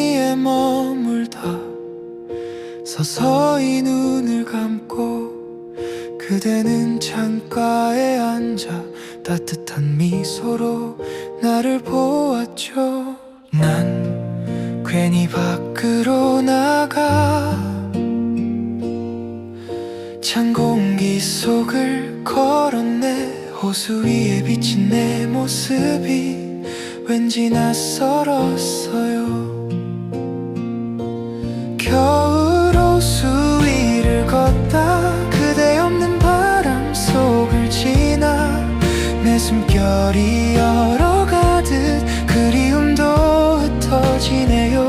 위에 머물다 서서히 눈을 감고 그대는 창가에 앉아 따뜻한 미소로 나를 보았죠. 난 괜히 밖으로 나가 찬 공기 속을 걸었네. 호수 위에 비친 내 모습이 왠지 낯설었어요. 겨울 호수 위를 걷다 그대 없는 바람 속을 지나 내 숨결이 얼어가듯 그리움도 흩어지네요.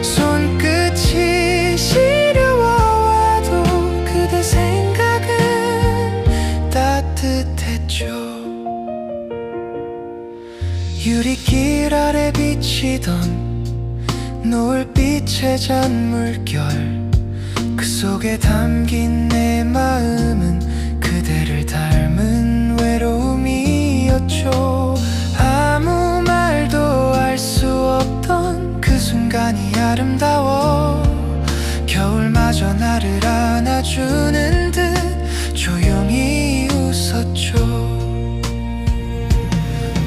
손끝이 시려워와도 그대 생각은 따뜻했죠. 유리길 아래 비치던 노을빛의 잔물결, 그 속에 담긴 내 마음은 그대를 닮은 외로움이었죠. 아무 말도 알 수 없던 그 순간이 아름다워 겨울마저 나를 안아주는 듯 조용히 웃었죠.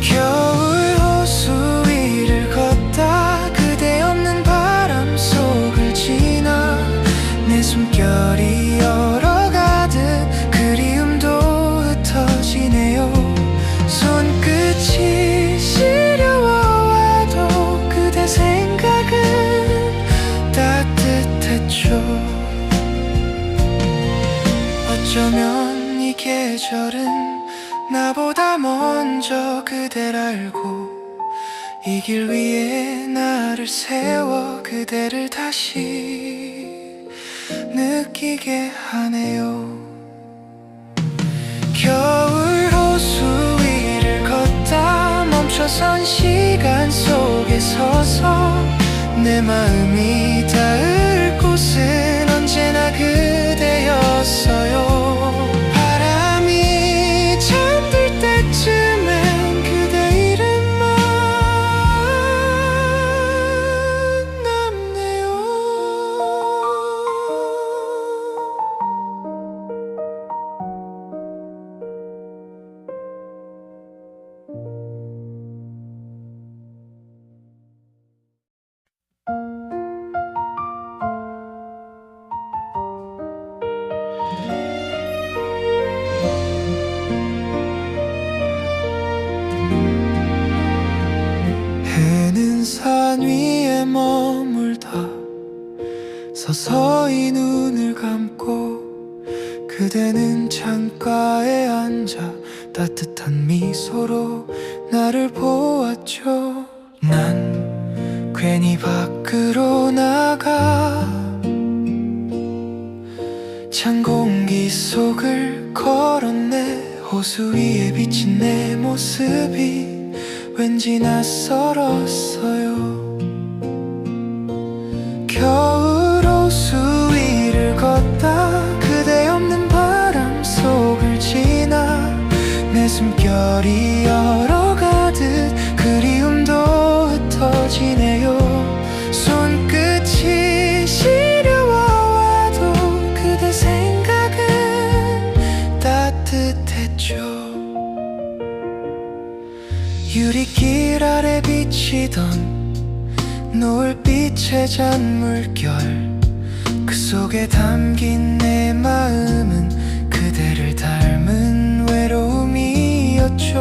겨울 호수 위를 걷다 그대 없는 바람 속을 지나 내 숨결이 얼어가듯 그리움도 흩어지네요. 손끝이 시려워와도 그대 생각은 따뜻했죠. 어쩌면 이 계절은 나보다 먼저 그댈 알고 이 길 위에 나를 세워 그대를 다시 느끼게 하네요. 겨울 호수 위를 걷다 멈춰선 시간 속에 서서 내 마음이 닿을 곳은 언제나 그대였어요. 바람이 잠들 때쯤엔 그대 이름만 남네요. 해는 산 위에 머물다 서서히 눈을 감고 그대는 창가에 앉아 따뜻한 미소로 나를 보았죠. 난 괜히 밖으로 나가 찬 공기 속을 걸었네. 호수 위에 비친 내 모습이 왠지 낯설었어요. 겨울 호수 위를 걷다 그대 없는 바람 속을 지나 내 숨결이 얼어가듯 그리움도 흩어지네요. 손끝이 시려워와도 그대 생각은 따뜻했죠. 유리길 아래 비치던 노을빛의 잔물결, 그 속에 담긴 내 마음은 그대를 닮은 외로움이었죠.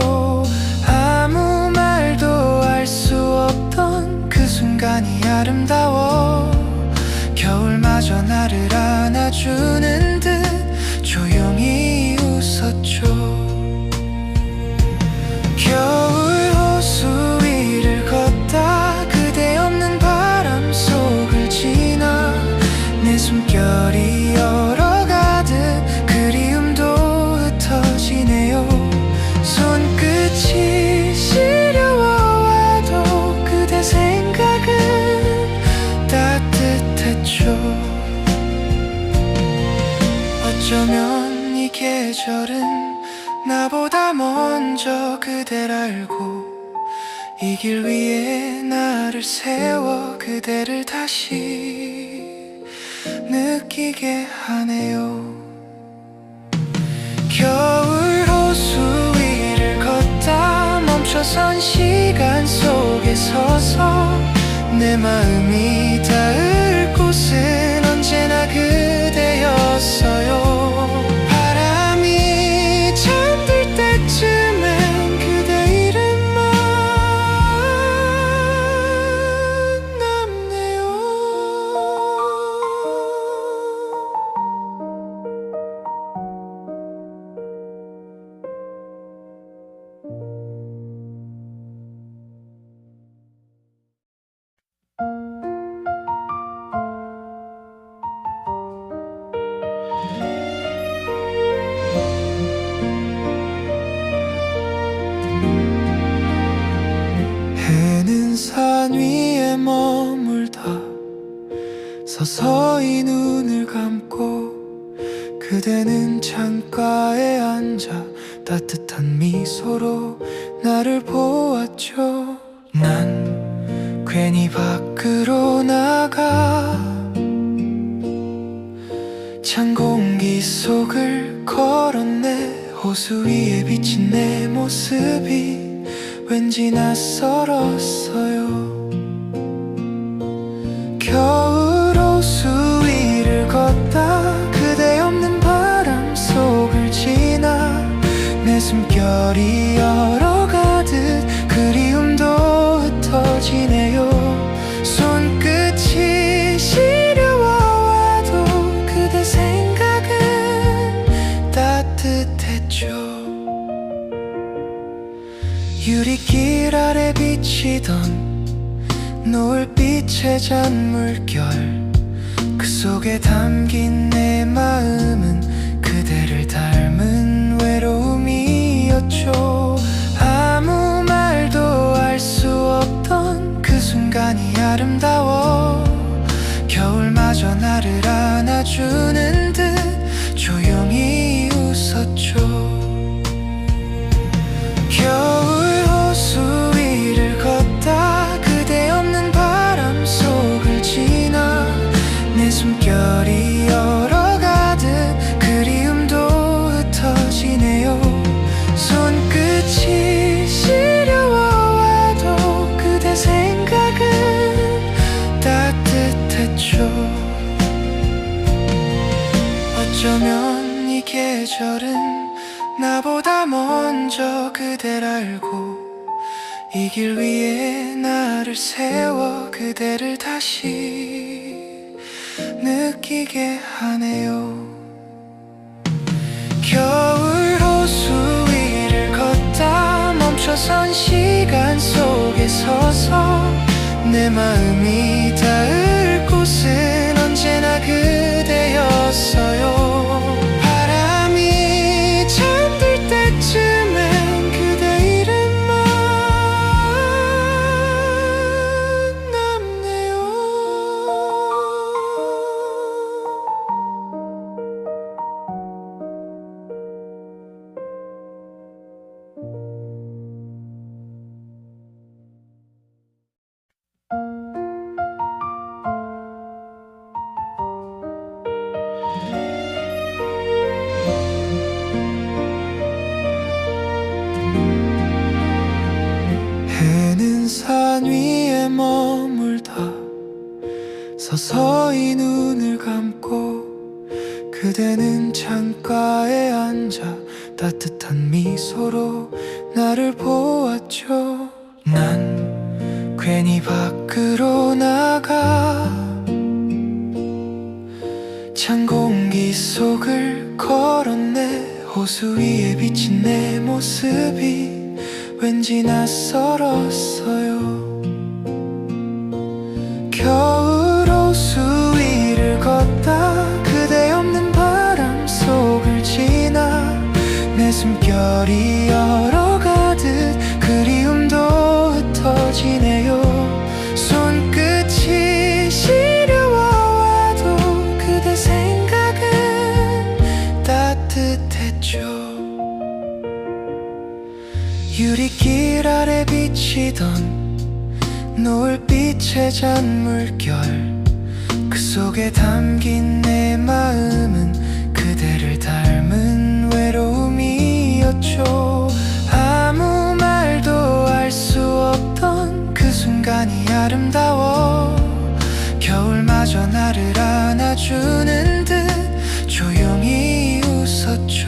아무 말도 알 수 없던 그 순간이 아름다워 겨울마저 나를 안아주는 듯 조용히 웃었죠. 겨울 호수 위를 걷다 그대 없는 바람 속을 지나 내 숨결이 얼어가듯 그리움도 흩어지네요. 손끝이 시려워와도 그대 생각은 따뜻했죠. 어쩌면 이 계절은 나보다 먼저 그댈 알고 이 길 위에 나를 세워 그대를 다시 느끼게 하네요. 겨울 호수 위를 걷다 멈춰선 시간 속에 서서 내 마음이 닿을 곳은 언제나 그대였어요. 바람이 잠들 때쯤엔 그대 이름만 남네요. 해는 산 위에 머물다 서서히 눈을 감고 그대는 창가에 앉아 따뜻한 미소로 나를 보았죠. 난 괜히 밖으로 나가 찬 공기 속을 걸었네. 호수 위에 비친 내 모습이 왠지 낯설었어요. 겨울 호수 위를 걷다 그대 없는 바람 속을 지나 내 숨결이 얼어가듯 그리움도 흩어지네요. 손끝이 시려워와도 그대 생각은 따뜻했죠. 유리길 아래 비치던 노을빛의 잔물결, 그 속에 담긴 내 마음은 그대를 닮은 외로움이었죠. 아무 말도 알 수 없던 그 순간이 아름다워 겨울마저 나를 안아주는 듯 조용히 웃었죠. 겨울 호수 위를 걷다 그대 없는 바람 속을 지나 내 숨결이 얼어가듯 그리움도 흩어지네요. 손끝이 시려워와도 그대 생각은 따뜻했죠. 어쩌면 이 계절은 나보다 먼저 그댈 알고 이 길 위에 나를 세워 그대를 다시 느끼게 하네요. 겨울 호수 위를 걷다 멈춰선 시간 속에 서서 내 마음이 닿을 곳은 언제나 그대였어요. 잠들 때쯤엔 그대 이름만 남네요. 해는 산 위에 머물다 서서히 눈을 감고 그대는 창가에 앉아 따뜻한 미소로 나를 보았죠. 난 괜히 밖으로 나가 찬 공기 속을 걸었네. 호수 위에 비친 내 모습이 왠지 낯설었어요. 겨울 호수 위를 걷다 그대 없는 바람 속을 지나 내 숨결이 얼어가듯 그리움도 흩어지네요. 손끝이 시려워와도 그대 생각은 따뜻했죠. 유리길 아래 비치던 빛에 잔 물결 그 속에 담긴 내 마음은 그대를 닮은 외로움이었죠. 아무 말도 알 수 없던 그 순간이 아름다워 겨울마저 나를 안아주는 듯 조용히 웃었죠.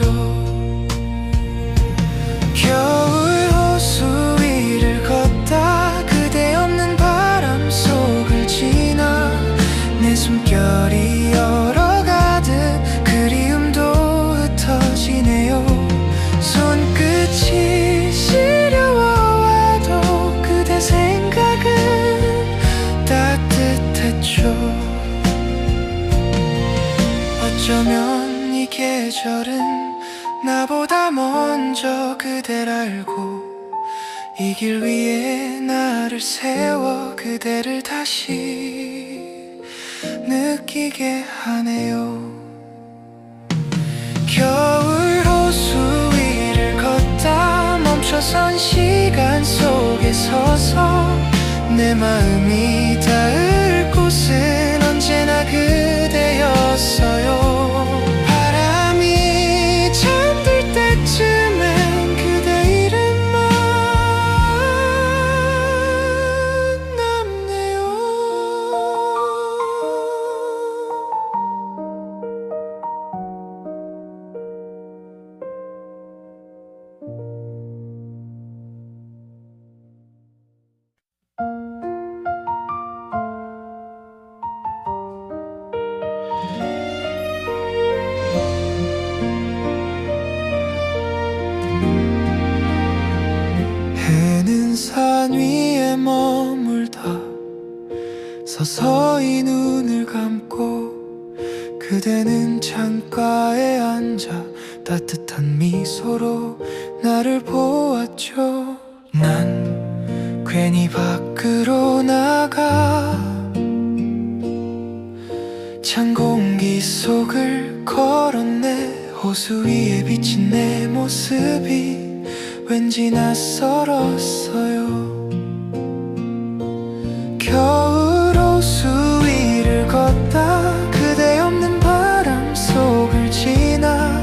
겨울 호수 위를 걷다 그대 없는 바람 속을 지나 내 숨결이 얼어가듯 그리움도 흩어지네요. 손끝이 시려워와도 그대 생각은 따뜻했죠. 어쩌면 이 계절은 나보다 먼저 그댈 알고 이 길 위에 나를 세워 그대를 다시 느끼게 하네요. 겨울 호수 위를 걷다 멈춰선 시간 속에 서서 내 마음이 닿을 곳은 언제나 그대였어요. 바람이 잠들 때쯤엔 그대 이름만 남네요. 해는 산 위에 머물다 서서히 눈을 감고 그대는 창가에 앉아 따뜻한 미소로 나를 보았죠. 난 괜히 밖으로 나가 찬 공기 속을 걸었네. 호수 위에 비친 내 모습이 왠지 낯설었어요. 겨울 호수 위를 걷다 그대 없는 바람 속을 지나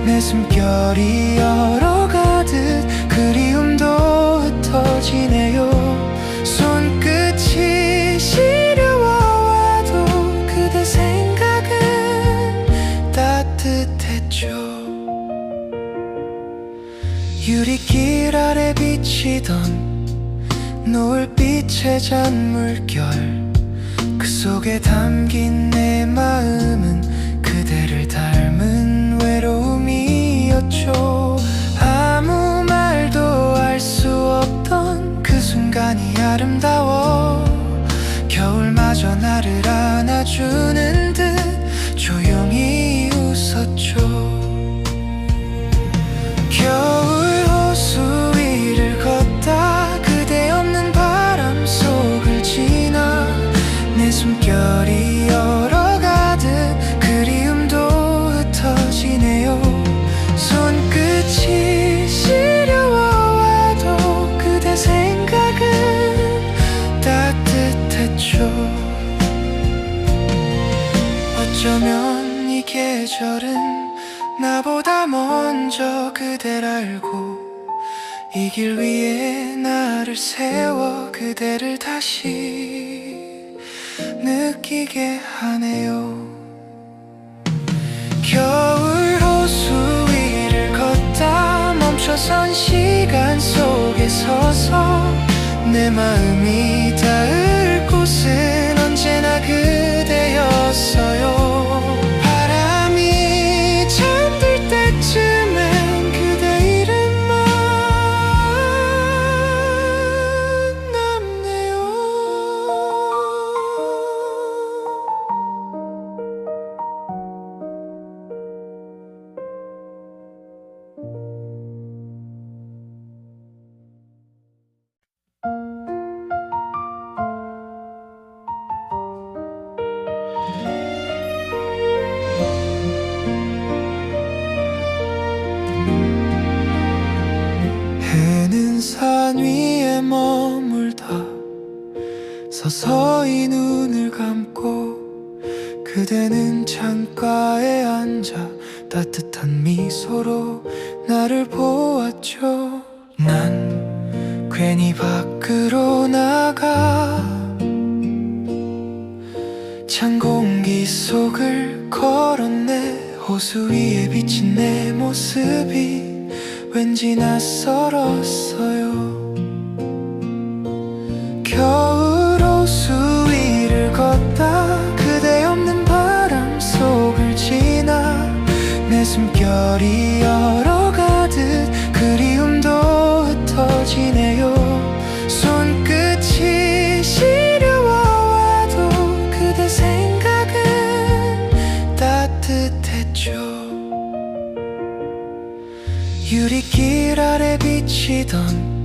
내 숨결이 얼어가듯 그리움도 흩어지네요. 손끝이 시려워와도 그대 생각은 따뜻했죠. 유리길 아래 비치던 노을빛의 잔 물결 그 속에 담긴 내 마음은 그대를 닮은 외로움이었죠. 아무 말도 알 수 없던 그 순간이 아름다워 겨울마저 나를 안아주는 듯 조용히 웃었죠. 겨울 호수 위를 걷다 그대 없는 바람 속을 지나 내 숨결이 얼어가듯 그리움도 흩어지네요. 손끝이 시려워와도 그대 생각은 따뜻했죠. 어쩌면 이 계절은 나보다 먼저 그댈 알고 이 길 위에 나를 세워 그대를 다시 느끼게 하네요. 겨울 호수 위를 걷다 멈춰선 시간 속에 서서 내 마음이 닿을 곳은 언제나 그대였어요. 바람이 잠들 때쯤엔 그대 이름만 남네요. 그대는 창가에 앉아 따뜻한 미소로 나를 보았죠. 난 괜히 밖으로 나가 찬 공기 속을 걸었네. 호수 위에 비친 내 모습이 왠지 낯설었어요. 겨울 호수 위를 걷다 그대 없는 바람 속을 지나 내 숨결이 얼어가듯 그리움도 흩어지네요. 손끝이 시려워와도 그대 생각은 따뜻했죠. 유리길 아래 비치던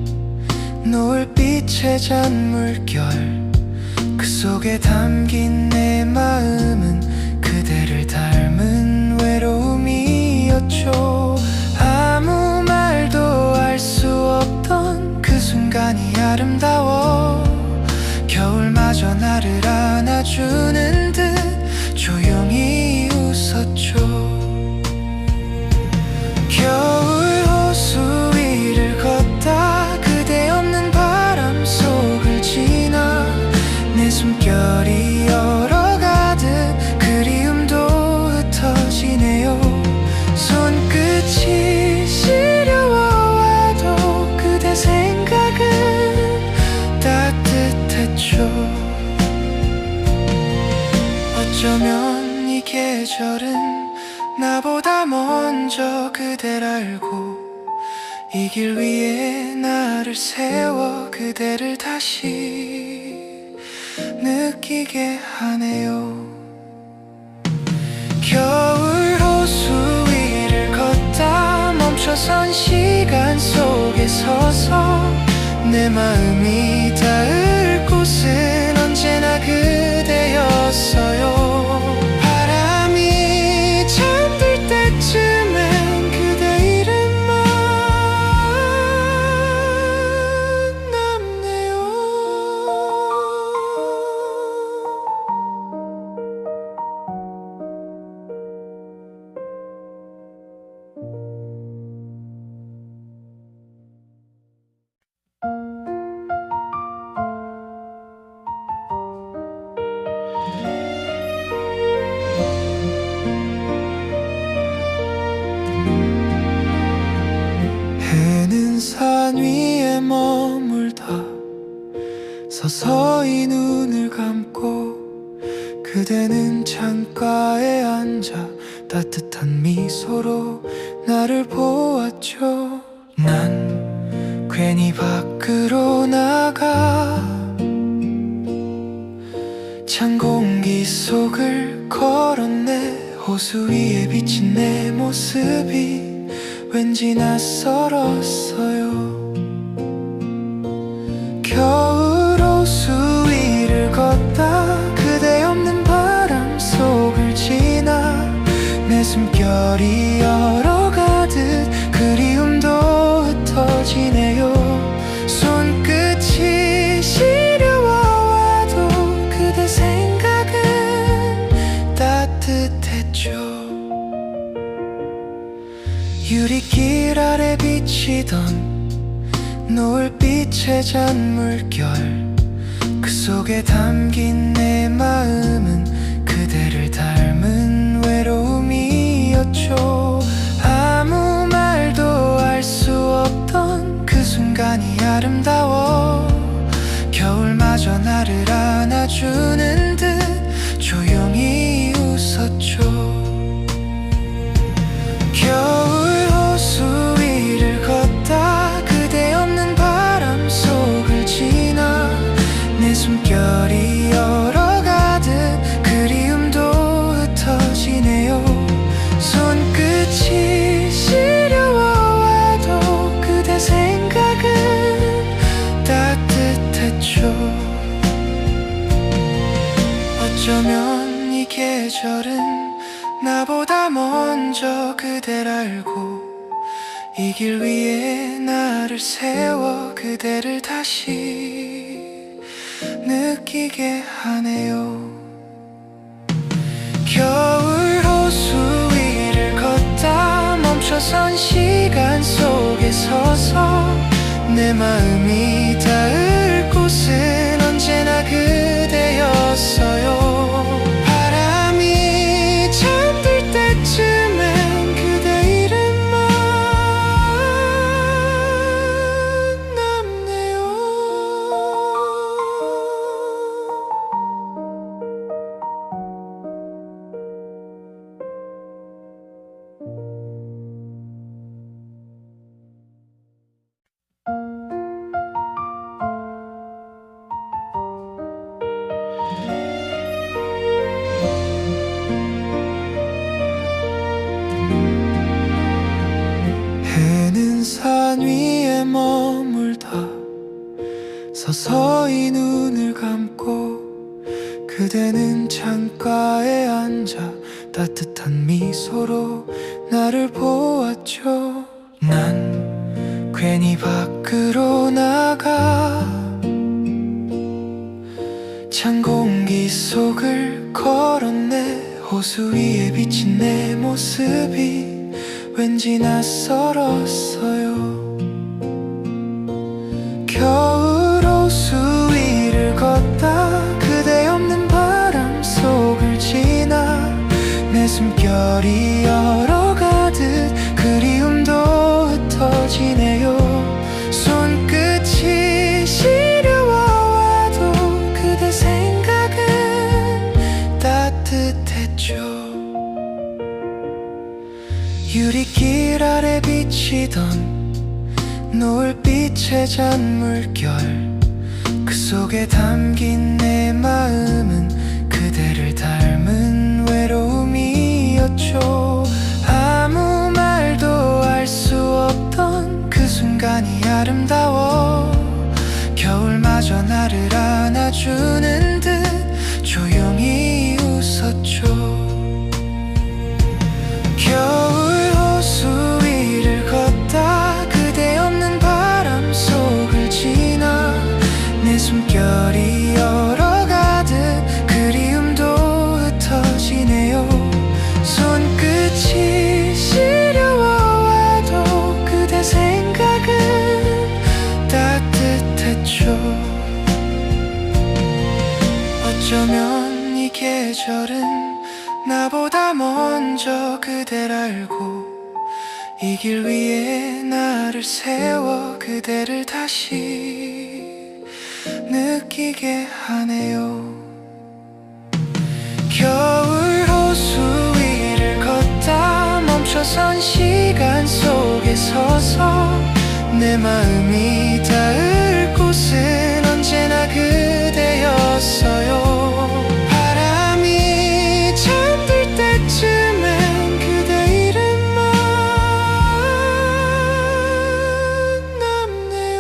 노을빛의 잔물결, 그 속에 담긴 내 마음은 그대를 닮은 외로움이었죠. 아무 말도 알 수 없던 그 순간이 아름다워 겨울마저 나를 안아주는 듯 조용히 웃었죠. 겨울 호수 위를 걷다 그대 없는 바람 속을 지나 내 숨결이 얼어가듯 그리움도 흩어지네요. 손끝이 시려워와도 그대 생각은 따뜻했죠. 어쩌면 이 계절은 나보다 먼저 그댈 알고 이 길 위에 나를 세워 그대를 다시 느끼게 하네요. 겨울 호수 위를 걷다 멈춰선 시간 속에 서서 내 마음이 닿을 곳은 언제나 그대였어요. 바람이 잠들 때쯤엔 그대 이름만 남네요. 해는 산 위에 머물다 서서히 눈을 감고 그대는 창가에 앉아 따뜻한 미소로 나를 보았죠. 난 괜히 밖으로 나가 찬 공기 속을 걸었네. 호수 위에 비친 내 모습이 왠지 낯설었어요. 겨울 호수 위를 걷다 그대 없는 바람 속을 지나 내 숨결이 얼어가듯 그리움도 흩어지네요. 손끝이 시려워와도 그대 생각은 따뜻했죠. 유리길 아래 비치던 노을빛의 잔물결, 그 속에 담긴 내 마음은 그대를 닮은 외로움이었죠. 아무 말도 알 수 없던 그 순간이 아름다워 겨울마저 나를 안아주는 듯 조용히 웃었죠. 겨울 호수 위를 걷다 그대 없는 바람 속을 지나 내 숨결이 얼어가듯 그리움도 흩어지네요. 손끝이 시려워와도 그대 생각은 따뜻했죠. 어쩌면 이 계절은 나보다 먼저 그댈 알고 이 길 위에 나를 세워 그대를 다시 느끼게 하네요. 마음이 닿을 곳은 언제나 그대였어요. 바람이 잠들 때쯤엔 그대 이름만 남네요. 해는 산 위에 머물다 서서히 눈을 감고 그대는 창가에 앉아 따뜻한 미소로 나를 보았죠. 난 괜히 밖으로 나가 찬 공기 속을 걸었네. 호수 위에 비친 내 모습이 왠지 낯설었어요. 겨울 호수 위를 걷다 그대 없는 바람 속을 지나 내 숨결이 얼어가듯 그리움도 흩어지네요. 손끝이 시려와도 그대 생각은 따뜻했죠. 유리길 아래 비치던 노을빛의 잔물결 그 속에 담긴 내 마음은 그대를 닮은 외로움이었죠. 아무 말도 알 수 없던 그 순간이 아름다워 겨울마저 나를 안아주는 듯 조용히 웃었죠. 겨울 호수 위를 걷다 그대 없는 바람 속을 지나 내 숨결이 얼어가듯 그리움도 흩어지네요. 손끝이 시려워와도 그대 생각은 따뜻했죠. 어쩌면 이 계절은 나보다 먼저 그댈 알고 이 길 위에 나를 세워 그대를 다시 느끼게 하네요. 겨울 호수 위를 걷다 멈춰선 시간 속에 서서 내 마음이 닿을 곳은 언제나 그대였어요. 잠들 때쯤엔 그대 이름만 남네요.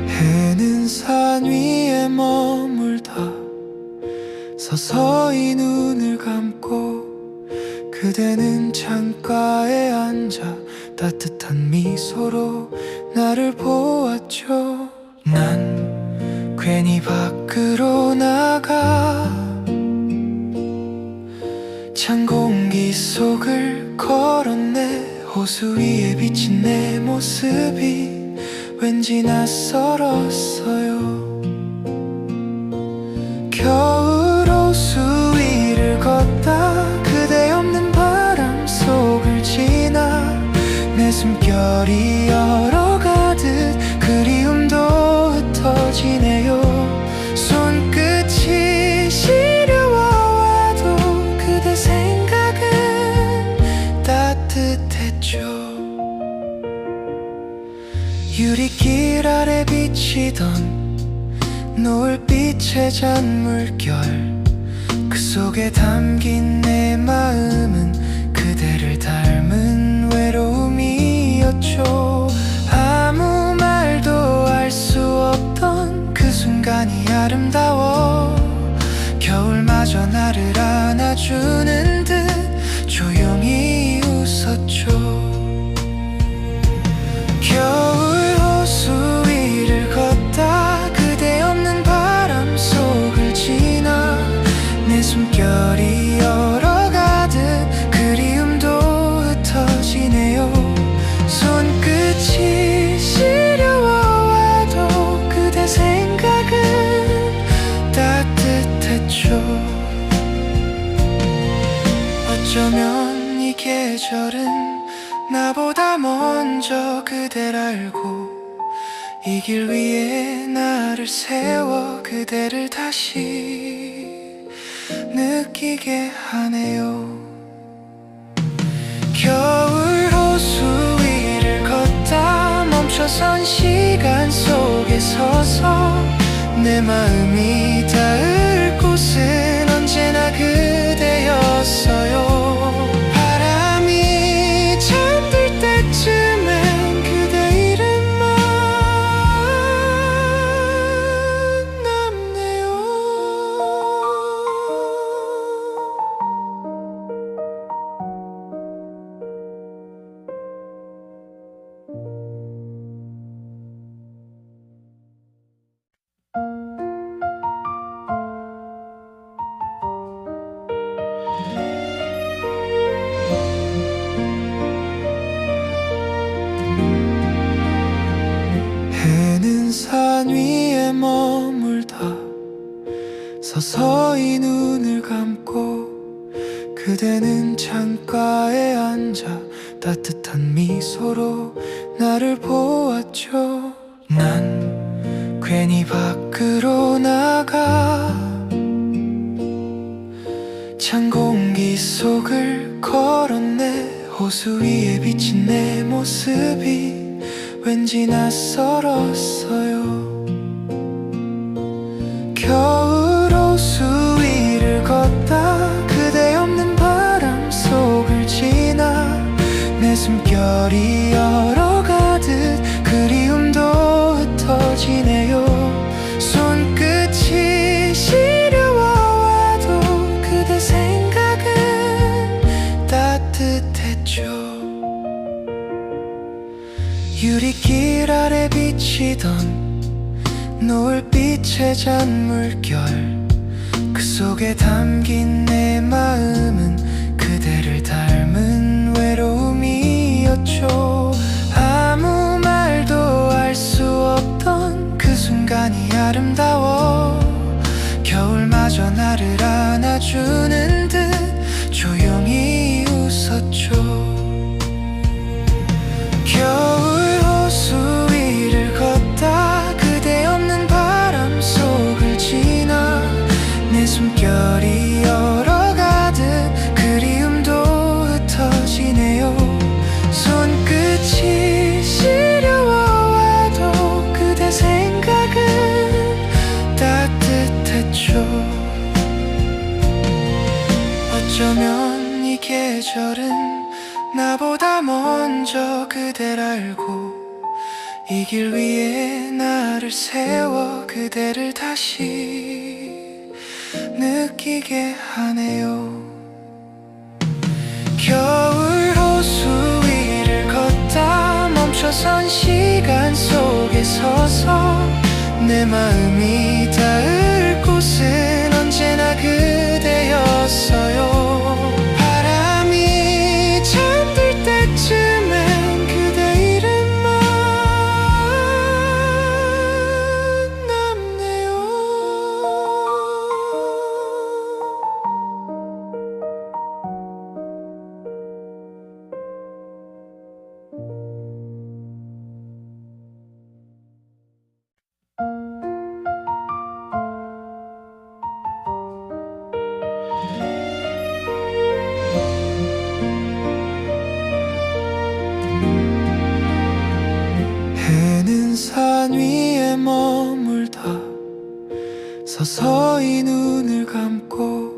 해는 산 위에 머물다 서서히 눈을 감고 그대는 창가에 앉아 따뜻한 미소로 나를 보았죠. 난 괜히 밖으로 나가 찬 공기 속을 걸었네. 호수 위에 비친 내 모습이 왠지 낯설었어요. 겨울 호수 위를 걷다 그대 없는 바람 속을 지나 내 숨결이 얼어가듯 그리움도 흩어지네요. 손끝이 시려워와도 그대 생각은 따뜻했죠. 유리길 아래 비치던 노을빛의 잔물결 그 속에 담긴 내 마음은 그대를 닮은 외로움이었죠. 아무 말도 알 수 없던 그 순간이 아름다워 어쩌면 이 계절은 나보다 먼저 그댈 알고 이 길 위에 나를 세워 그대를 다시 느끼게 하네요. 겨울 호수 위를 걷다 멈춰선 시간 속에 서서 내 마음이 닿을 곳은 언제나 그대였어요. 바람이 잠들 때쯤엔 그대 이름만 남네요. 해는 산 위에 머물다 서서히 눈을 감고 그대는 창가에 앉아 따뜻한 미소로 나를 보았죠. 난 괜히 밖으로 나가 찬 공기 속을 걸었네. 호수 위에 비친 내 모습이 왠지 낯설었어요. 겨울 호수 위를 걷다 그대 없는 바람 속을 지나 내 숨결이 얼어가듯 그리움도 흩어지네요. 손끝이 시려워와도 그대 생각은 따뜻했죠. 유리길 아래 비치던 노을빛의 잔물결 그 속에 담긴 내 마음은 그대를 닮은 외로움이었죠. 아무 말도 알 수 없던 그 순간이 아름다워 겨울마저 나를 안아주는 듯 조용히 웃었죠. 겨울 호수 위를 걷다 그대 없는 바람 속을 지나 내 숨결이 얼어가듯 그리움도 흩어지네요. 손끝이 시려워와도 그대 생각은 따뜻했죠. 어쩌면 이 계절은 나보다 먼저 그댈 알고 이 길 위에 나를 세워 그대를 다시 느끼게 하네요. 겨울 호수 위를 걷다 멈춰선 시간 속에 서서 내 마음이 닿을 곳은 언제나 그대였어요. 잠들 때쯤엔 그대 이름만 남네요. 해는 산 위에 머물다 서서히 눈을 감고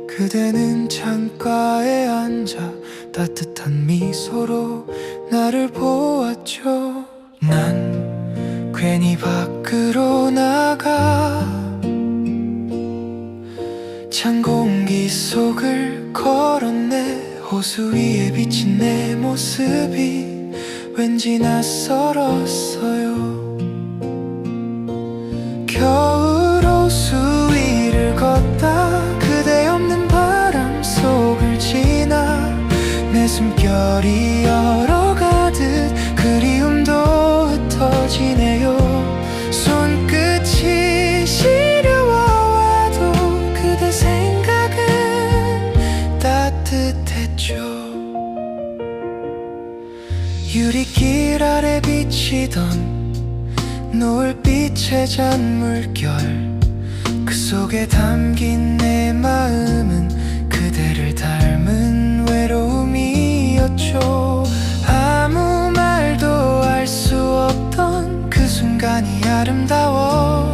그대는 창가에 앉아 따뜻한 미소로 나를 보았죠. 난 괜히 밖으로 나가 찬 공기 속을 걸었네. 호수 위에 비친 내 모습이 왠지 낯설었어요. 겨울 호수 위를 걷다 그대 없는 바람 속을 지나 내 숨결이 얼어가듯 그리움도 흩어지네요. 손끝이 시려워와도 그대 생각은 따뜻 유리길 아래 비치던 노을빛의 잔물결, 그 속에 담긴 내 마음은 그대를 닮은 외로움이었죠. 아무 말도 알 수 없던 그 순간이 아름다워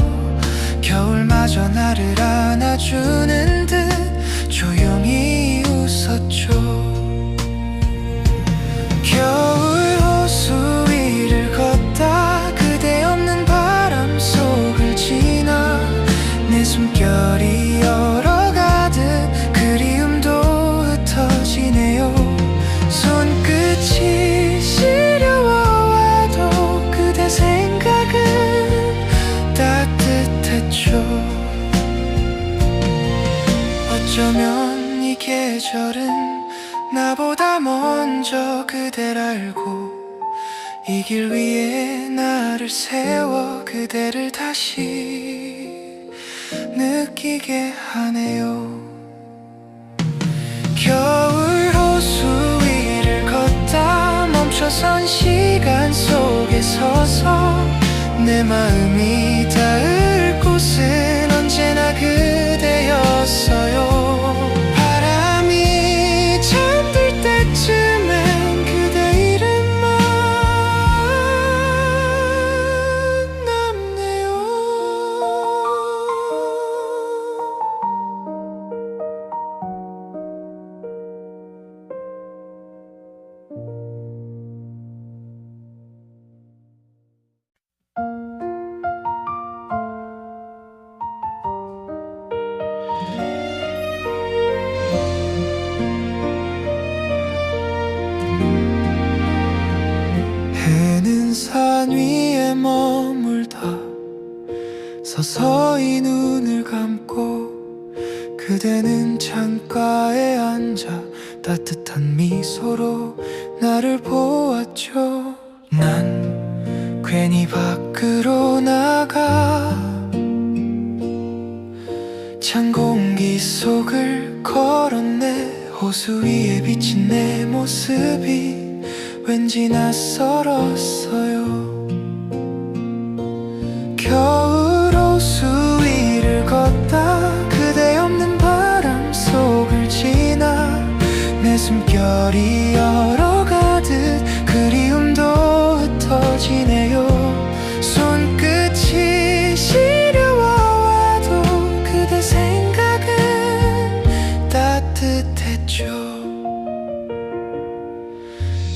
겨울마저 나를 안아주는 듯 조용히 웃었죠. 겨울 호수 위를 걷다 그대 없는 바람 속을 지나 내 숨결이 얼어가듯 그리움도 흩어지네요. 손끝이 시려워와도 그대 생각은 따뜻했죠. 어쩌면 이 계절은 나보다 먼저 그댈 알고 이 길 위에 나를 세워 그대를 다시 느끼게 하네요. 겨울 호수 위를 걷다 멈춰선 시간 속에 서서 내 마음이 닿을 곳은 언제나 그대였어요. 바람이 잠들 때쯤엔 그대 이름만 남네요. 해는 산 위에 머물다 서서히 눈을 감고 그대는 창가에 앉아 따뜻한 미소로 나를 보았죠. 난 괜히 밖으로 나가 찬 공기 속을 걸었네. 호수 위에 비친 내 모습이 왠지 낯설었어요. 겨울 호수 위를 걷다 그대 없는 바람 속을 지나 내 숨결이 얼어가듯 그리움도 흩어지네요. 손끝이 시려워와도 그대 생각은 따뜻했죠.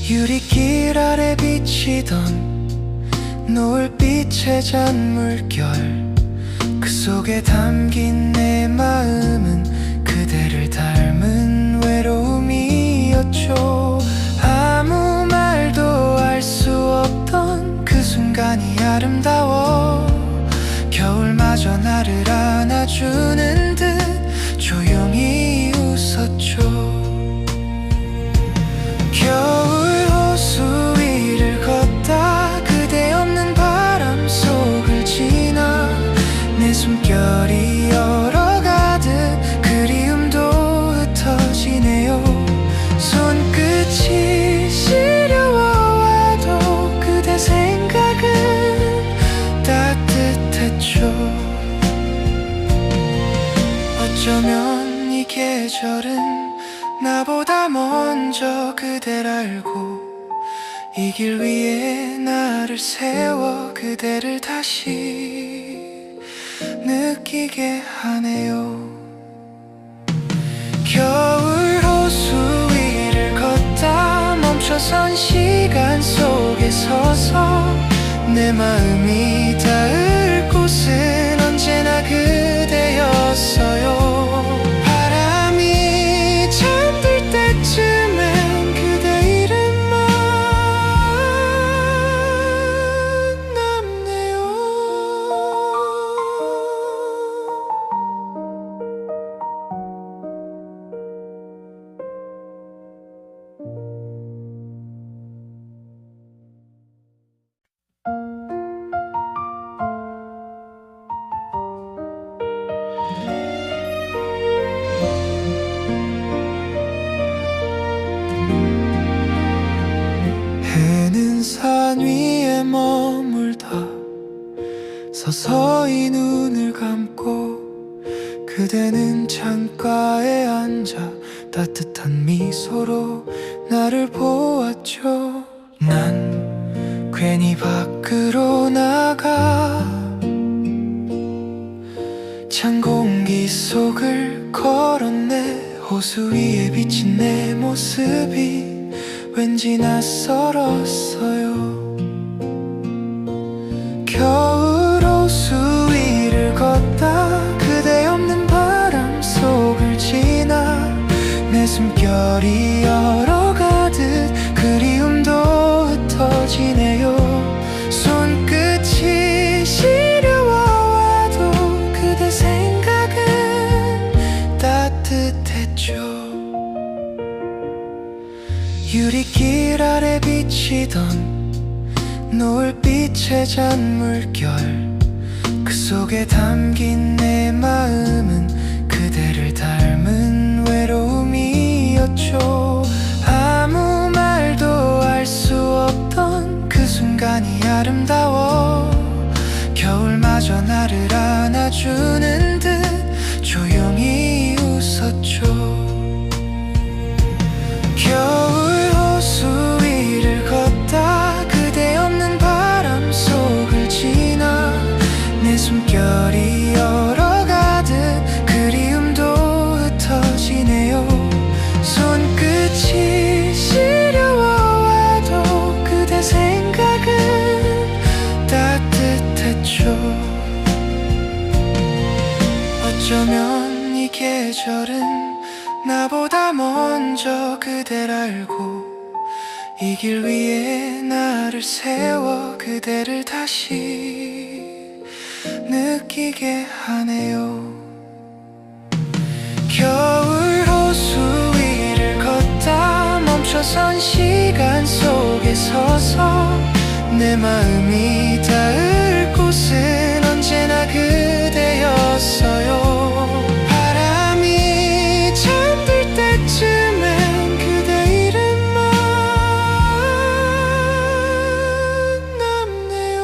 유리길 아래 비치던 노을빛의 잔물결, 그 속에 담긴 내 마음은 그대를 닮은 외로움이었죠. 아무 말도 알 수 없던 그 순간이 아름다워 겨울마저 나를 안아주는 듯 조용히 웃었죠. 겨울 호수 위를 걷다 그대 없는 바람 속을 지나 내 숨결이 얼어가듯 그리움도 흩어지네요. 손끝이 시려워와도 그대 생각은 따뜻했죠. 어쩌면 이 계절은 나보다 먼저 그댈 알고 이 길 위에 나를 세워 그대를 다시 느끼게 하네요. 겨울 호수 위를 걷다 멈춰선 시간 속에 서서 내 마음이 닿을 곳은 언제나 그대였어요. 때쯤엔 그대 이름만 남네요. 위에 머물다 서서히 눈을 감고 그대는 창가에 앉아 따뜻한 미소로 나를 보았죠. 난 괜히 밖으로 나가 찬 공기 속을 걸었네. 호수 위에 비친 내 모습이 왠지 낯설었어요. 겨울 호수 위를 걷다 그대 없는 바람 속을 지나 내 숨결이 얼어가듯 그리움도 흩어지네요. 손끝이 시려워와도 그대 생각은 따뜻했죠. 유리길 아래 비치던 노을빛의 잔물결, 그 속에 담긴 내 마음은 그대를 닮은 외로움이었죠. 아무 말도 알 수 없던 그 순간이 아름다워 겨울마저 나를 안아주는 듯 조용히 웃었죠. 겨울 호수 위를 걷다 그대 없는 바람 속을 지나 내 숨결이 얼어가듯 그리움도 흩어지네요. 손끝이 시려워와도 그대 생각은 따뜻했죠. 어쩌면 이 계절은 나보다 먼저 그댈 알고 이 길 위에 나를 세워 그대를 다시 느끼게 하네요. 겨울 호수 위를 걷다 멈춰선 시간 속에 서서 내 마음이 닿을 곳은 언제나 그대였어요. 바람이 잠들 때쯤엔 그대 이름만 남네요.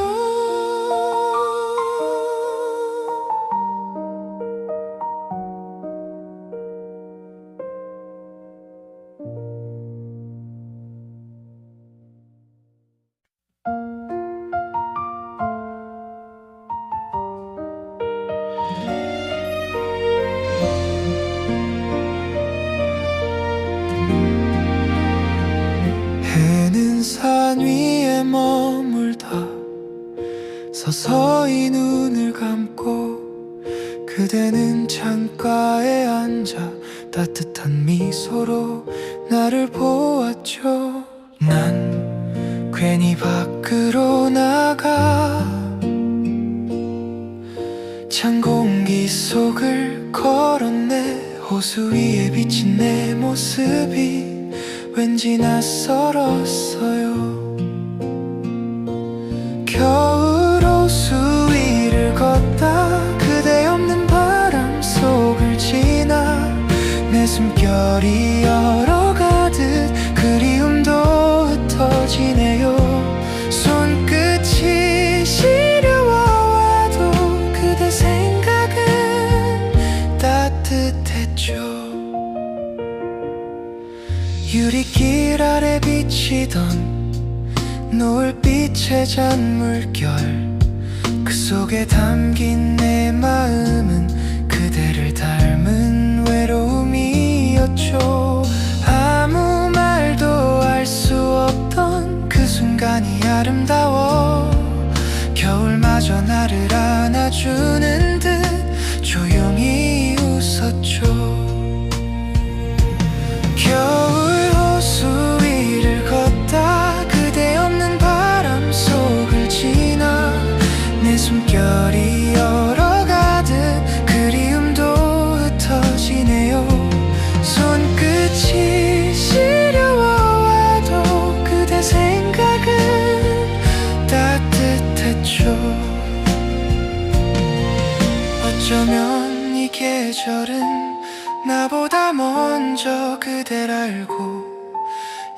해는 산 위에 머물다 서서히 눈을 감고 그대는 창가에 앉아 따뜻한 미소로 나를 보았죠. 난 괜히 밖으로 나가 찬 공기 속을 걸었네. 호수 위에 비친 내 모습이 왠지 낯설었어요. 겨울 호수 위를 걷다 그대 없는 바람 속을 지나 내 숨결이 얼어가듯 그리움도 흩어지네요. 손끝이 시려워와도 그대 생각은 따뜻했죠. 유리길 아래 비치던 노을빛의 잔물결, 그 속에 담긴 내 마음은 그대를 닮은 외로움이었죠. 아무 말도 알 수 없던 그 순간이 아름다워 겨울마저 나를 안아주는 듯 조용히 웃었죠. 겨울 호수 위를 걷다 그대 없는 바람 속을 지나 내 숨결이 얼어가듯 그리움도 흩어지네요. 손끝이 시려워와도 그대 생각은 따뜻했죠. 어쩌면 이 계절은 나보다 먼저 그댈 알고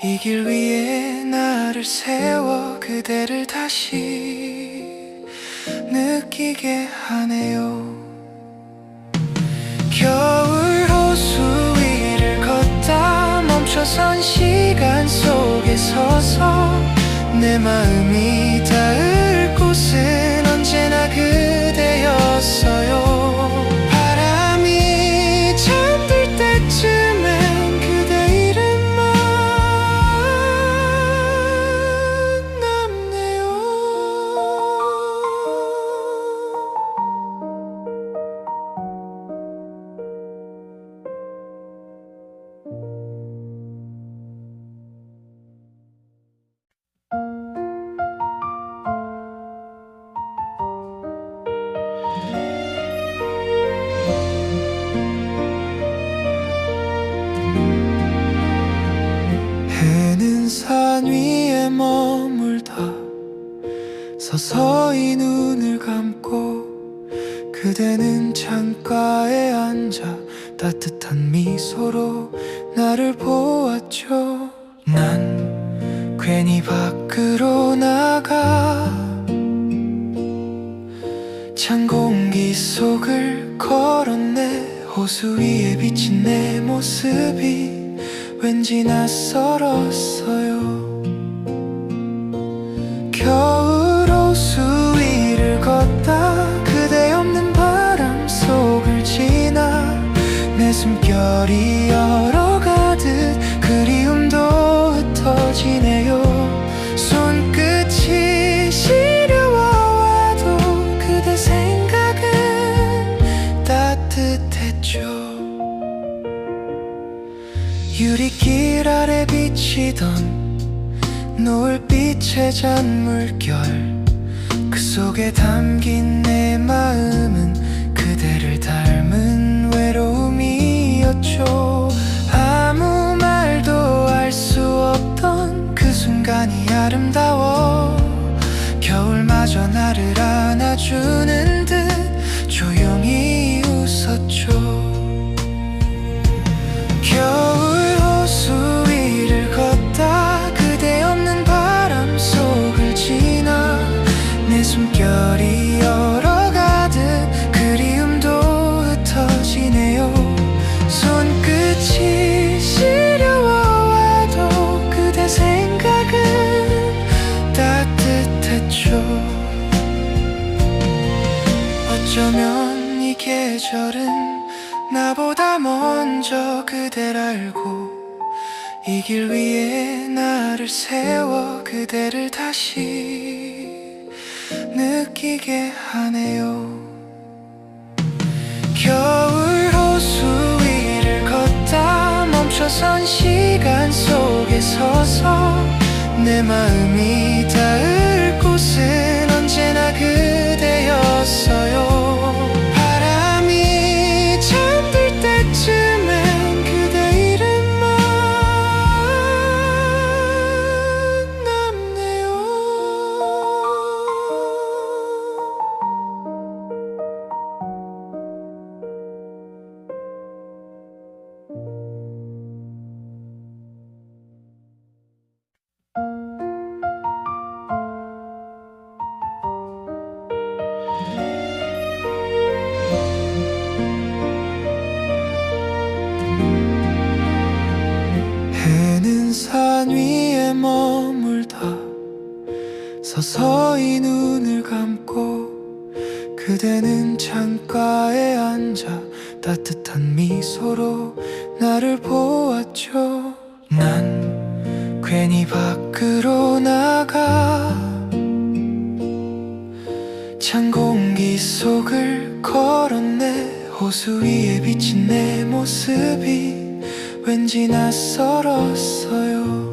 이 길 위에 나를 세워 그대를 다시 느끼게 하네요. 겨울 호수 위를 걷다 멈춰선 시간 속에 서서 내 마음이 닿을 곳은 언제나 그대였어요. 바람이 잠들 때쯤엔 그대 이름만 남네요. 해는 산 위에 머물다 서서히 눈을 감고 그대는 창가에 앉아 따뜻한 미소로 나를 보았죠. 난 괜히 밖으로 나가 찬 공기 속을 걸었네. 호수 위에 비친 내 모습이 왠지 낯설었어요. 겨울 호수 위를 걷다 그대 없는 바람 속을 지나 내 숨결이 얼어가듯 그리움도 흩어지네요. 손끝이 시려워와도 그대 생각은 따뜻했죠. 유리길 아래 비치던 노을빛의 잔물결, 그 속에 담긴 내 마음은 그대를 닮은 외로움이었죠. 아무 말도 알 수 없던 그 순간이 아름다워 겨울마저 나를 안아주는 듯 조용히 웃었죠. 겨울 호수 위를 걷다 그대 없는 바람 속을 지나 내 숨결이 얼어가듯 그리움도 흩어지네요. 손끝이 시려워와도 그대 생각은 따뜻했죠. 어쩌면 이 계절은 나보다 먼저 그댈 알고 이 길 위에 나를 세워 그대를 다시 느끼게 하네요. 겨울 호수 위를 걷다 멈춰선 시간 속에 서서 내 마음이 닿을 곳은 언제나 그대였어요. 때쯤엔 그대 이름만 남네요. 산 위에 머물다 서서히 눈을 감고 그대는 창가에 앉아 따뜻한 미소로 나를 보았죠. 난 괜히 밖으로 나가 찬 공기 속을 걸었네. 호수 위에 비친 내 모습이 왠지 낯설었어요.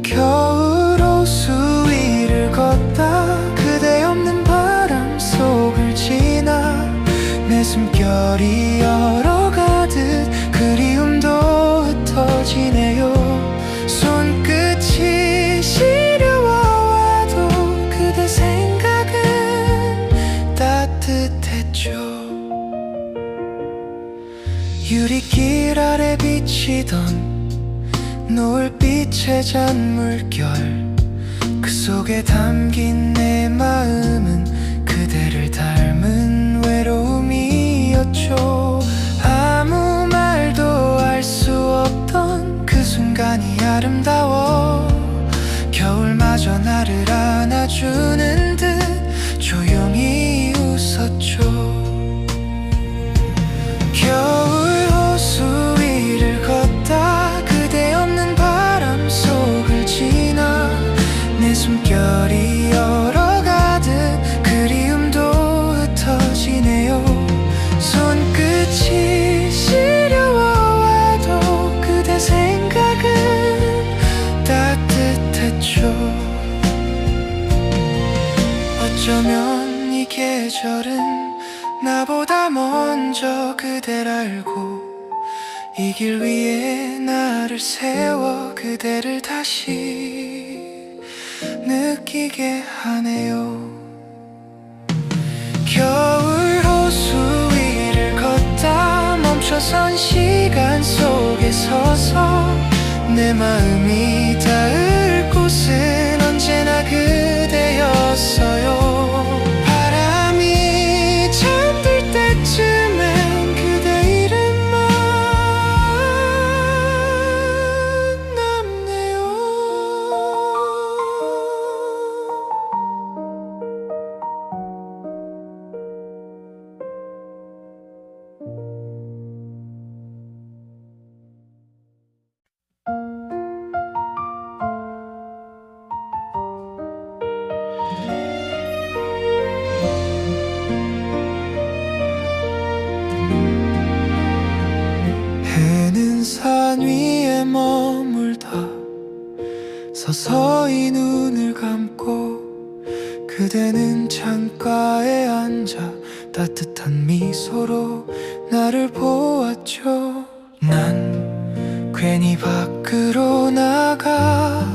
겨울 호수 위를 걷다 그대 없는 바람 속을 지나 내 숨결이 얼어가듯 그리움도 흩어지네요. 손끝이 시려워와도 그대 생각은 따뜻했죠. 유리길 아래 비치던 노을빛 노을빛의 잔물결 그 속에 담긴 내 마음은 그대를 닮은 외로움이었죠. 아무 말도 알 수 없던 그 순간이 아름다워 겨울마저 나를 안아주는 듯 조용히 웃었죠. 겨울 호수 위를 걷다 그대 없는 바람 속을 지나 내 숨결이 얼어가듯 그리움도 흩어지네요. 손끝이 시려워와도 그대 생각은 따뜻했죠. 어쩌면 이 계절은 나보다 먼저 그댈 알고 이 길 위에 나를 세워 그대를 다시 느끼게 하네요. 겨울 호수 위를 걷다 멈춰선 시간 속에 서서 내 마음이 닿을 곳은 언제나 그대였어요. 바람이 잠들 때쯤엔 그대 이름만 남네요. 해는 산 위에 머물다 서서히 눈을 감고 그대는 창가에 앉아 따뜻한 미소로 나를 보았죠. 난 괜히 밖으로 나가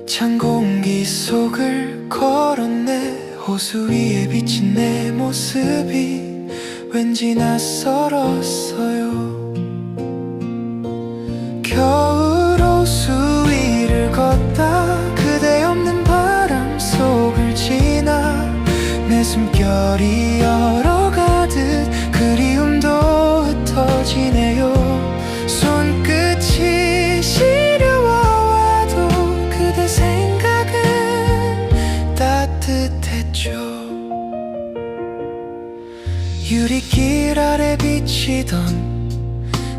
찬 공기 속을 걸었네. 호수 위에 비친 내 모습이 왠지 낯설었어요. 겨울 호수 위를 걷다 그대 없는 바람 속을 지나 내 숨결이 얼어가듯 그리움도 흩어지네요. 손끝이 시려워와도 그대 생각은 따뜻했죠. 유리길 아래 비치던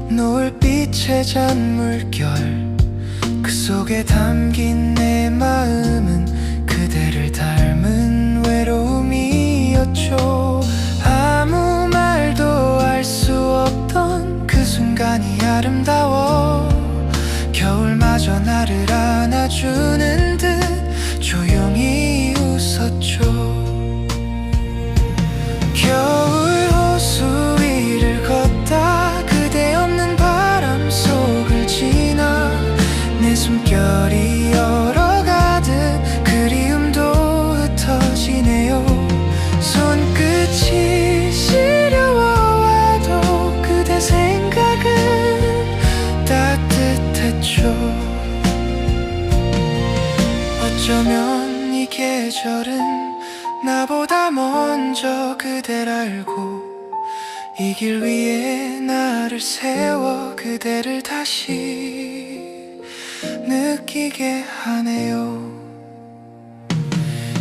노을빛의 잔물결 그 속에 담긴 내 마음은 그대를 닮은 외로움이었죠. 아무 말도 알 수 없던 그 순간이 아름다워 겨울마저 나를 안아주는 듯 조용히 웃었죠. 겨울 호수 위를 걷다 그대 없는 바람 속을 지나 내 숨결이 얼어가듯 그리움도 흩어지네요. 손끝이 시려워와도 그대 생각은 따뜻했죠. 어쩌면 이 계절은 나보다 먼저 그댈 알고 이 길 위에 나를 세워 그대를 다시 느끼게 하네요.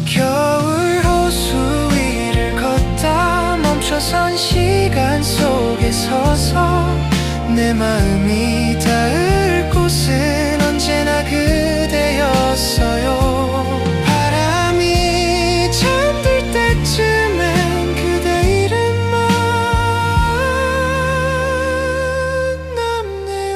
겨울 호수 위를 걷다 멈춰선 시간 속에 서서 내 마음이 닿을 곳은 언제나 그대였어요. 잠들 때쯤엔 그대 이름만 남네요.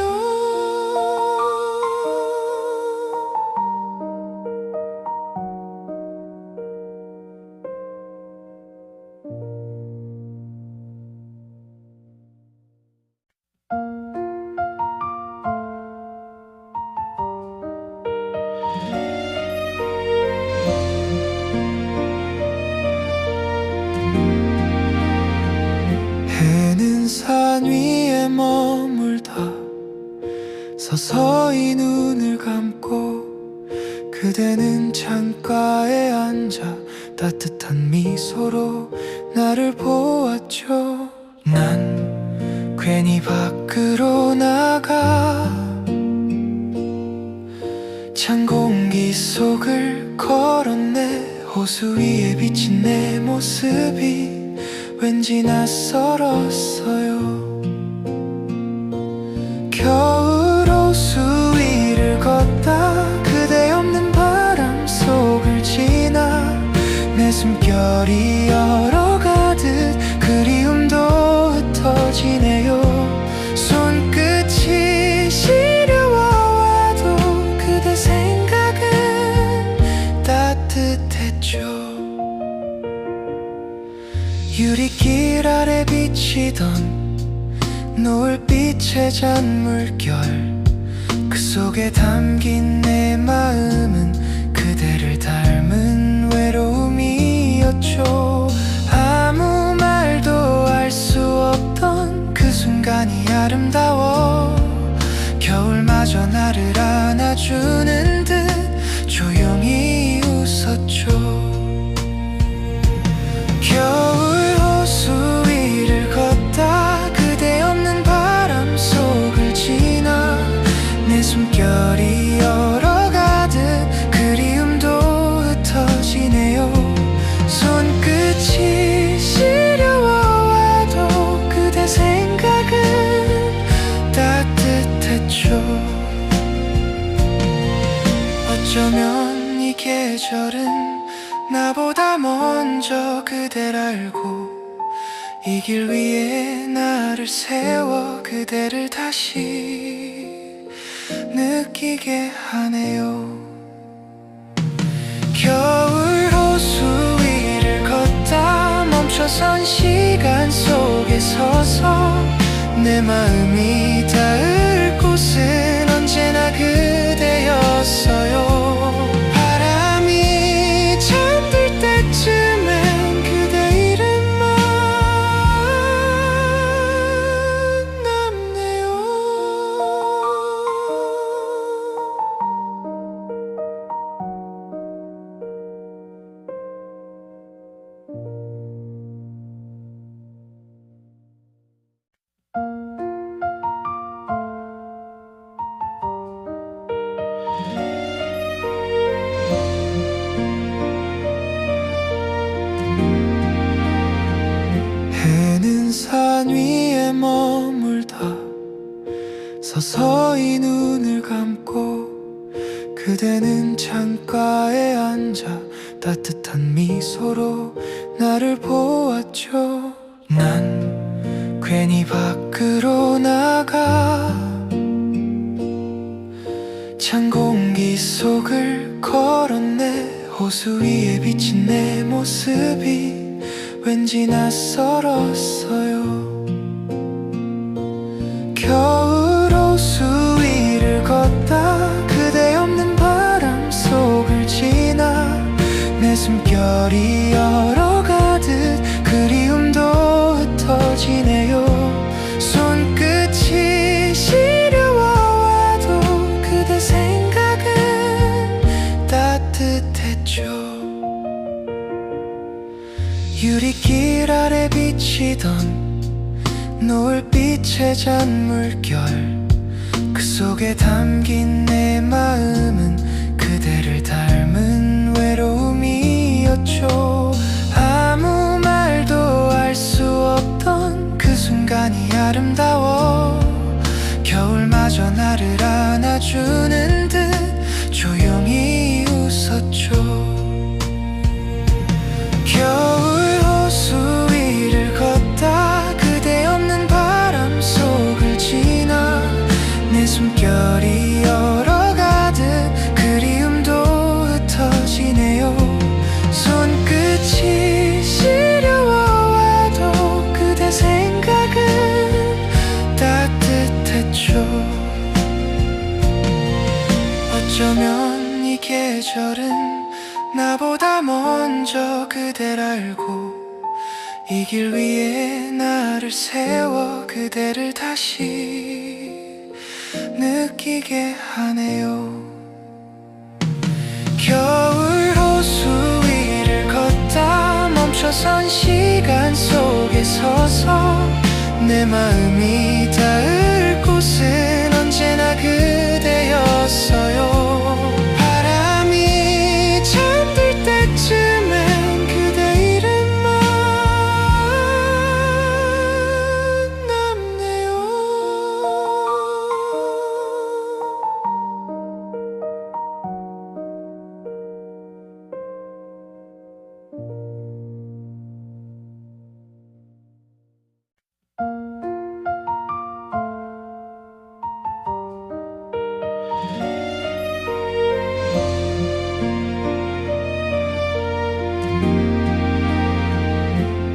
서서히 눈을 감고 그대는 창가에 앉아 따뜻한 미소로 나를 보았죠. 난 괜히 밖으로 나가 찬 공기 속을 걸었네. 호수 위에 비친 내 모습이 왠지 낯설었어요. 겨울 호수 위를 걷다 그대 없는 바람 속을 지나 내 숨결이 얼어가듯 그리움도 흩어지네요. 손끝이 시려워와도 그대 생각은 따뜻했죠. 유리길 아래 비치던 노을빛의 잔물결, 그 속에 담긴 내 마음은 그대를 닮은 외로움이었죠. 아무 말도 알 수 없던 그 순간이 아름다워 겨울마저 나를 안아주는 듯 조용히 웃었죠. 겨울 호수 위를 걷다 그대 없는 바람 속을 지나 내 숨결이 얼어가듯 그리움도 흩어지네요. 손끝이 시려워와도 그대 생각은 따뜻했죠. 어쩌면 이 계절은 나보다 먼저 그댈 알고 이 길 위에 나를 세워 그대를 다시 느끼게 하네요. 겨울 호수 위를 걷다 멈춰선 시간 속에 서서 내 마음이 닿을 곳은 언제나 그대였어요. 바람이 잠들 때쯤엔 그대 이름만 남네요. 해는 산 위에 머물다 서서히 눈을 감고 그대는 창가에 앉아 따뜻한 미소로 나를 보았죠. 난 괜히 밖으로 나가 찬 공기 속을 걸었네. 호수 위에 비친 내 모습이 왠지 낯설었어요. 겨울 호수 위를 걷다 그대 없는 바람 속을 지나 내 숨결이 얼어가듯 그리움도 흩어지네요. 손끝이 시려워와도 그대 생각은 따뜻했죠. 유리길 아래 비치던 노을빛의 잔물결, 그 속에 담긴 내 마음은 그대를 닮은 외로움이었죠. 아무 말도 알 수 없던 그 순간이 아름다워 겨울마저 나를 안아주는 듯 조용히 웃었죠. 겨울 호수 위를 걷다 그대 없는 바람 속을 지나 내 숨결이 얼어가듯 그리움도 흩어지네요. 손끝이 시려워와도 그대 생각은 따뜻했죠. 어쩌면 이 계절은 나보다 먼저 그댈 알고 이 길 위에 나를 세워 그대를 다시 느끼게 하네요. 겨울 호수 위를 걷다 멈춰선 시간 속에 서서 내 마음이 닿을 곳은 언제나 그대였어요. 바람이 잠들 때쯤엔 그대 이름만 남네요.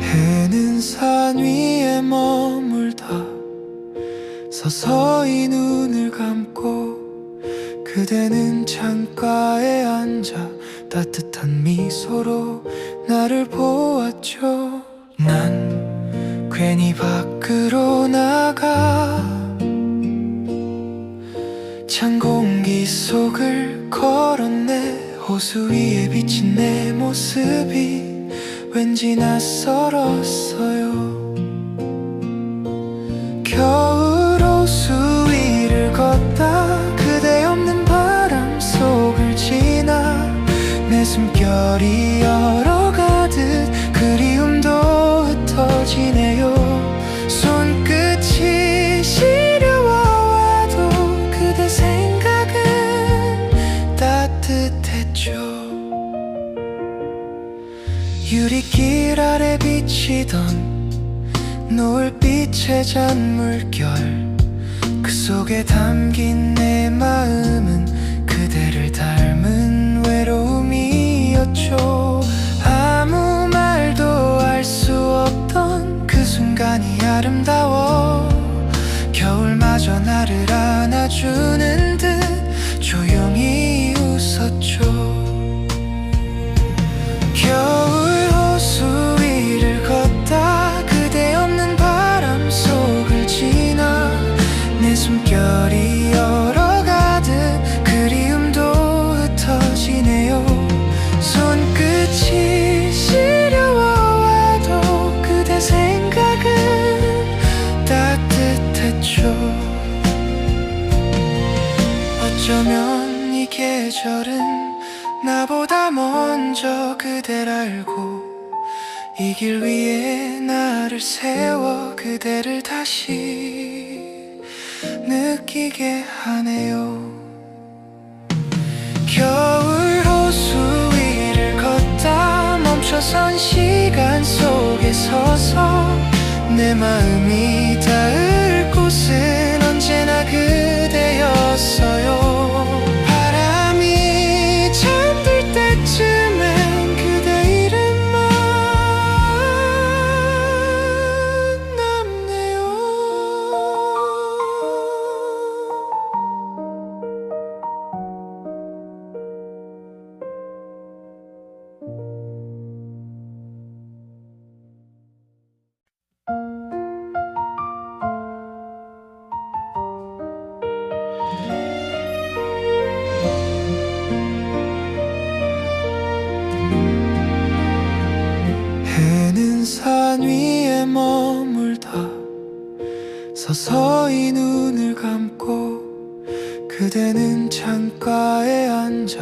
해는 산 위에 머물다 서서히 눈을 감고 그대는 창가에 앉아 따뜻한 미소로 나를 보았죠. 난 괜히 밖으로 나가 찬 공기 속을 걸었네. 호수 위에 비친 내 모습이 왠지 낯설었어요. 겨울 호수 위를 걷다 그대 없는 바람 속을 지나 내 숨결이 얼어가듯 그리움도 흩어지네요. 손끝이 시려와도 그대 생각은 따뜻했죠. 유리길 아래 비치던 노을빛의 잔물결, 그 속에 담긴 내 마음은 그대를 닮은 외로움이었죠. 아무 말도 알 수 없던 그 순간이 아름다워 겨울마저 나를 안아주는 듯 조용히 웃었죠. 겨울 호수 위를 걷다 그대 없는 바람 속을 지나 내 숨결이 얼어가듯 그리움도 흩어지네요. 손끝이 시려와도 그대 생각은 따뜻했죠. 어쩌면 이 계절은 나보다 먼저 그댈 알고 이 길 위에 나를 세워 그대를 다시 느끼게 하네요. 겨울 호수 위를 걷다 멈춰선 시간 속에 서서 내 마음이 닿을 곳은 언제나 그대였어요. 잠들 때쯤엔 그대 이름만 남네요. 해는 산 위에 머물다 서서히 눈을 감고 그대는 창가에 앉아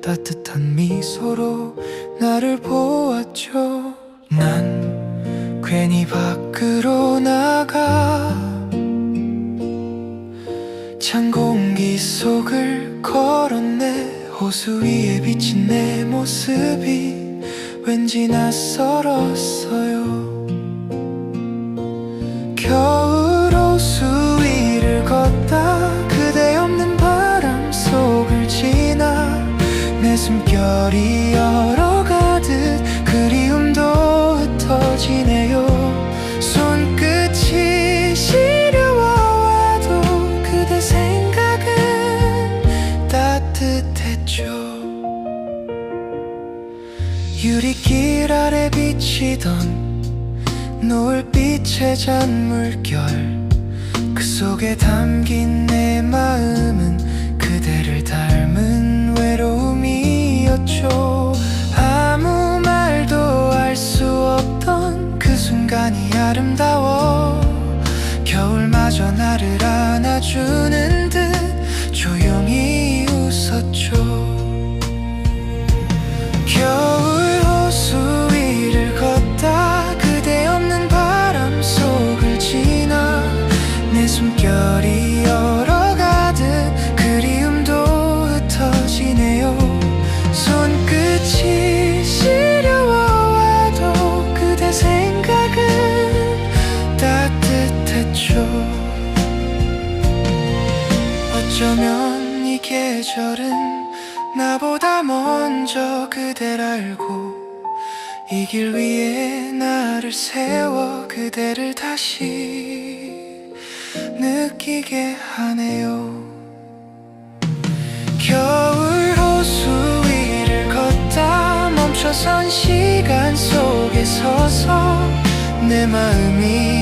따뜻한 미소로 나를 보았죠. 난 괜히 밖으로 나가 찬 공기 속을 걸었네. 호수 위에 비친 내 모습이 왠지 낯설었어요. 겨울 호수 위를 걷다 그대 없는 바람 속을 지나 내 숨결이 얼어가듯 그리움도 흩어지네요. 손끝이 시려와도 그대 생각은 따뜻했죠. 유리길 아래 비치던 노을빛의 잔물결, 그 속에 담긴 내 마음은 그대를 닮은 외로움이었죠. 아무 말도 알 수 없던 그 순간이 아름다워 겨울마저 나를 안아주는 듯 조용히 웃었죠. 겨울 호수 위를 걷다 그대 없는 바람 속을 지나 내 숨결이 얼어가듯 그리움도 흩어지네요. 손끝이 시려워와도 그대 생각은 따뜻했죠. 어쩌면 이 계절은 나보다 먼저 그댈 알고 이 길 위에 나를 세워 그대를 다시 느끼게 하네요. 겨울 호수 위를 걷다 멈춰선 시간 속에 서서 내 마음이